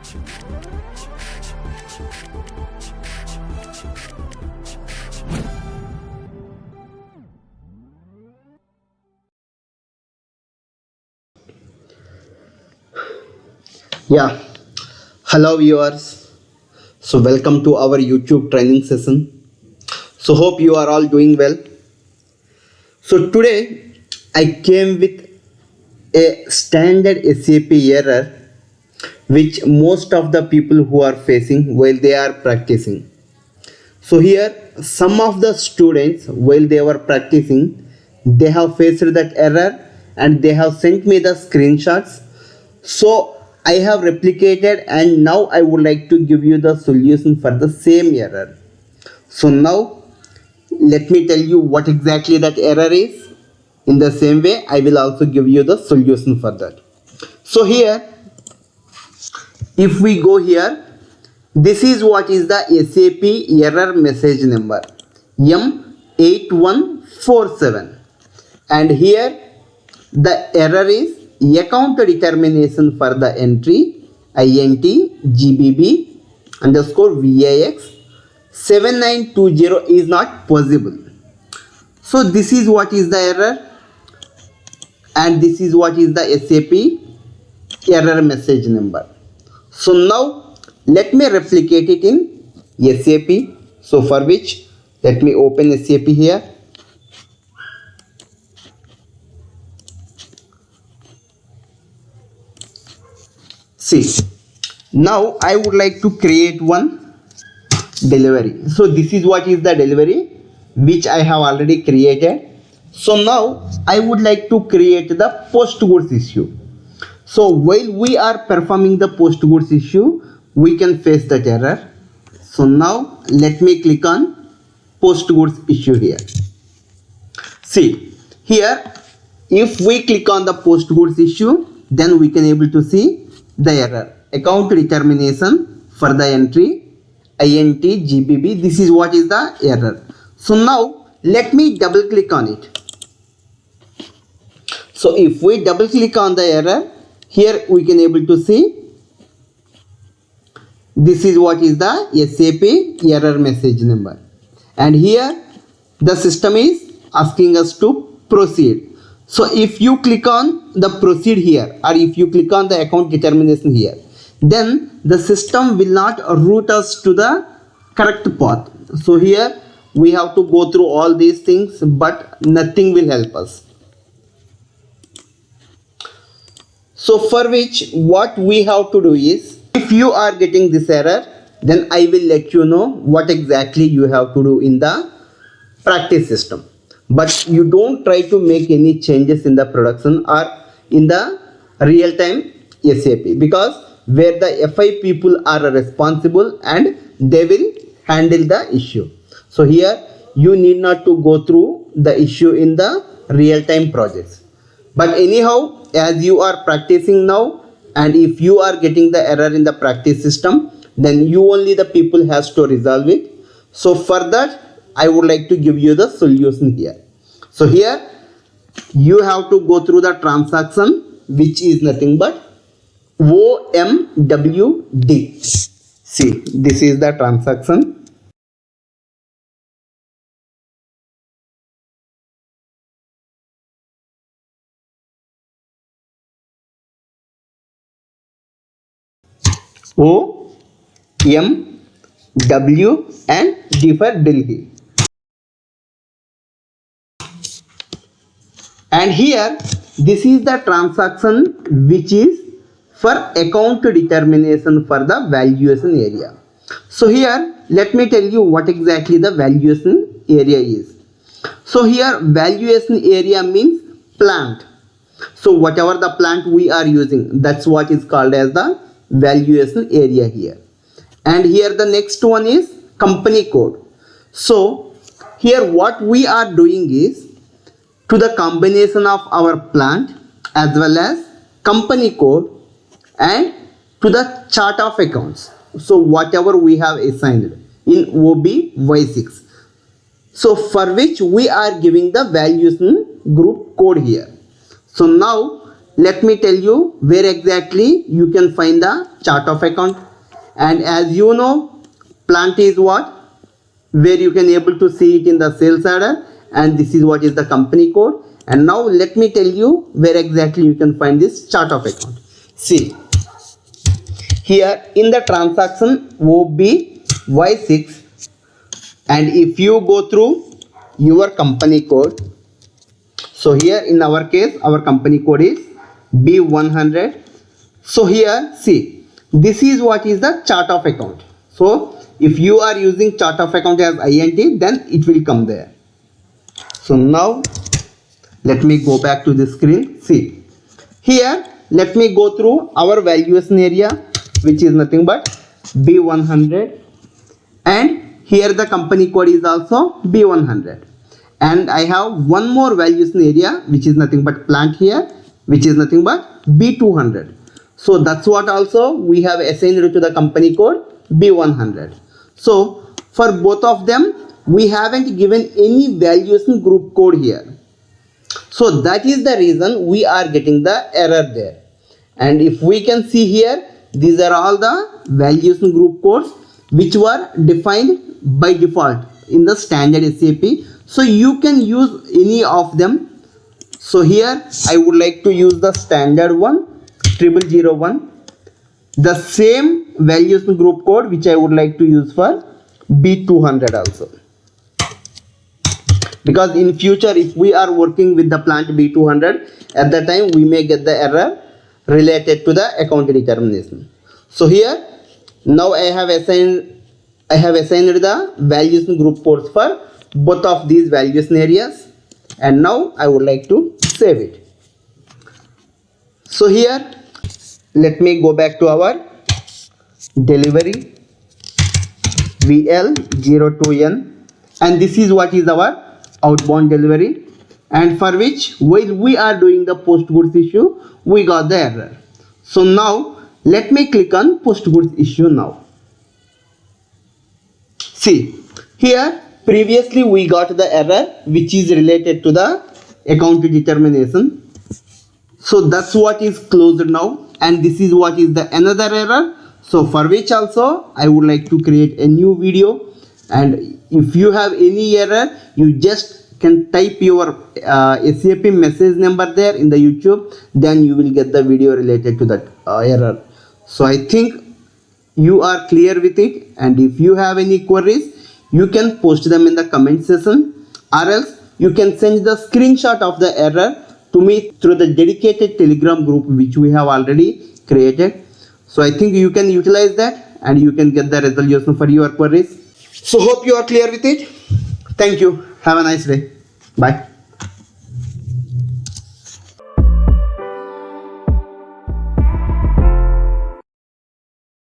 Yeah, hello viewers. So welcome to our YouTube training session. So hope you are all doing well. So today I came with a standard SAP error which most of the people who are facing while they are practicing. So here some of the students while they were practicing they have faced that error and they have sent me the screenshots. So I have replicated and now I would like to give you the solution for the same error. So now let me tell you what exactly that error is. In the same way I will also give you the solution for that. So here if we go here, this is what is the SAP error message number M8147 and here the error is account determination for the entry int GBB underscore VAX 7920 is not possible. So this is what is the error and this is what is the SAP error message number. So now let me replicate it in SAP. So for which let me open SAP here. See, now I would like to create one delivery. So this is what is the delivery which I have already created. So now I would like to create the post goods issue. So while we are performing the post goods issue, we can face that error. So now let me click on post goods issue here. See here, if we click on the post goods issue, then we can able to see the error account determination for the entry int GBB. This is what is the error. So now let me double click on it. So if we double click on the error, here we can able to see this is what is the SAP error message number and here the system is asking us to proceed. So if you click on the proceed here or if you click on the account determination here, then the system will not route us to the correct path. So here we have to go through all these things but nothing will help us. So for which what we have to do is, if you are getting this error, then I will let you know what exactly you have to do in the practice system. But you don't try to make any changes in the production or in the real-time SAP, because where the FI people are responsible and they will handle the issue. So here you need not to go through the issue in the real-time projects. But anyhow, as you are practicing now and if you are getting the error in the practice system, then you only the people has to resolve it. So for that I would like to give you the solution here. So here you have to go through the transaction which is nothing but OMWD. See, this is the transaction. O, M, W and D for Delhi. And here this is the transaction which is for account determination for the valuation area. So here let me tell you what exactly the valuation area is. So here valuation area means plant. So whatever the plant we are using, that's what is called as the valuation area here. And here the next one is company code. So here what we are doing is, to the combination of our plant as well as company code and to the chart of accounts. So whatever we have assigned in OBY6. So for which we are giving the valuation group code here. So now let me tell you where exactly you can find the chart of account. And as you know, plant is what? Where you can able to see it in the sales order, and this is what is the company code. And now let me tell you where exactly you can find this chart of account. See, here in the transaction OBY6, and if you go through your company code, so here in our case our company code is B100. So here see, this is what is the chart of account. So if you are using chart of account as INT, then it will come there. So now let me go back to the screen. See, here let me go through our valuation area, which is nothing but B100, and here the company code is also B100, and I have one more valuation area which is nothing but plant here, which is nothing but B200. So that's what also we have assigned to the company code B100. So for both of them we haven't given any valuation group code here. So that is the reason we are getting the error there. And if we can see here, these are all the valuation group codes which were defined by default in the standard SAP. So you can use any of them. So here I would like to use the standard one, 0001, the same valuation group code which I would like to use for B200 also. Because in future if we are working with the plant B200, at that time we may get the error related to the account determination. So here now I have assigned the valuation group codes for both of these valuation areas, and now I would like to save it. So here let me go back to our delivery VL02N, and this is what is our outbound delivery, and for which while we are doing the post goods issue we got the error. So now let me click on post goods issue now. See, here previously we got the error which is related to the account determination. So that's what is closed now, and this is what is the another error. So for which also I would like to create a new video, and if you have any error you just can type your SAP message number there in the YouTube, then you will get the video related to that error. So I think you are clear with it, and if you have any queries you can post them in the comment section, or else you can send the screenshot of the error to me through the dedicated Telegram group which we have already created. So I think you can utilize that and you can get the resolution for your queries. So hope you are clear with it. Thank you. Have a nice day. Bye.